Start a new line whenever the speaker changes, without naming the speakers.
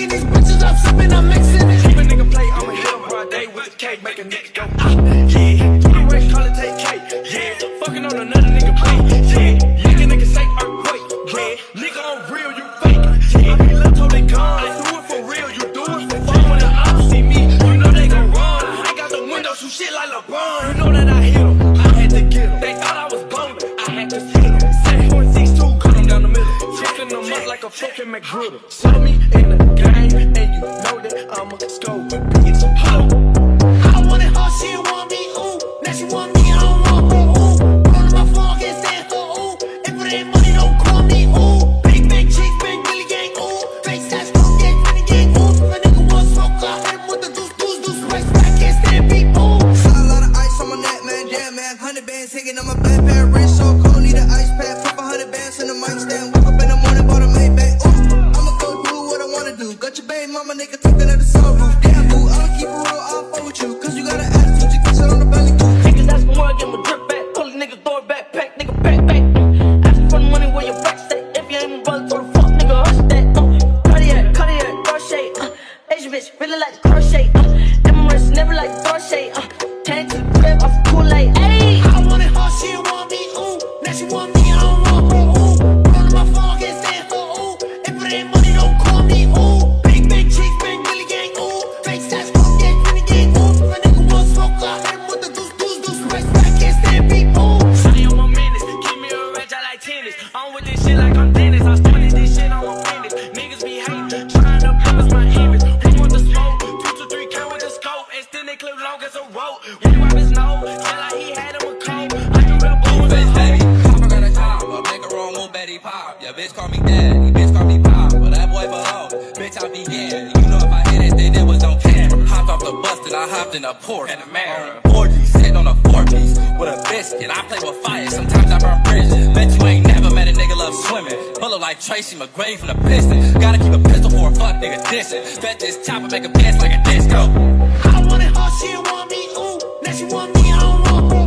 fucking these bitches up, sipping, I'm mixing it. Keep a nigga play, I'ma hit him broad day with the cake, make a nigga go, yeah. Do the rest, call it take cake, yeah. Fucking on another nigga plate, yeah. Make a nigga say earthquake, yeah. Nigga on real, you fake, yeah. I be left till they gone. I do it for real, you do it for fun. When the ops see me, you know they gon' run. I got the window, shoot shit like LeBron. You know that I hit him, I had to get him. They thought I was bowling, I had to hit him. 7.62, cut him down the middle. Twisting them up like a fucking McGriddle. Saw me in the game, and you know that I'ma score. Bitch, ho. I wanted her, she want me, ooh. Now she want me, I don't want her, ooh. Run on my phone, can't stand her, ooh. If it ain't money, don't call me, ooh. Big cheeks, big Billy gang, ooh. Face ass, cool gang, funny gang, ooh. If a nigga want smoke, I hit him with the deuce. Race back, can't stand people.
Shot a lot of ice on my neck, man, yeah, man. 100 bands hanging on my backpack, wrist so cold, need an ice pack. Flip 100 bands in the mic stand. Wake up in the morning, bought a Maybach, ooh. I'ma go do what I wanna do. Got your baby mama, nigga, talking at the sunroof. Yeah, boo, I'ma keep it real, I'll fuck with you. Cause you got an attitude, you can sit on the belly too.
Niggas ask for more, get my drip back. Pull a nigga, throw it back, pack, nigga, pack. Asking for the money where your back stay. If you ain't my brother, throw the fuck, nigga, hush that. Cartier, crochet. Asian bitch, really like to crochet. Emirates, never like to throw shade. Came to the crib off the Kool-Aid. Ayy,
I wanted her, she want me, ooh. Now she want me, I don't want her, ooh. Run on my phone, can't stand her, ooh. If it ain't money, don't call me, ooh. Big cheeks, big Billy gang, ooh. Face ass, cool gang, funny gang, ooh. If a nigga want smoke, I hit him with the deuce. Race back, can't stand people.
Shawty on my minutes, keep me a reg, I like tennis. I'm with this shit like I'm Dennis. I started this shit, I'm a finish. Niggas be hating, trying to promise my image. Who want the smoke? 2 to 3 count with the scope, and still they clip long as a rope. We wipe his nose, feel like he had him a cold. I do the boom with
Bitch, baby, Papa got a job, but make her wrong, won't bet he pop. Yeah, bitch call me daddy, bitch call me pop, but that boy below, bitch I be yeah. You know if I hit it, then it was don't care. Hopped off the bus, then I hopped in a Porsche and a Mary. 4G, sitting on a 4-piece with a biscuit. I play with fire, sometimes I burn bridges. Bet you ain't never met a nigga love swimming. Pull up like Tracy McGrady from the Pistons. Gotta keep a pistol for a fuck nigga dissing. Bet this chopper make a dance like a disco.
I wanted her, she want me, ooh. Now she want me, I don't want her,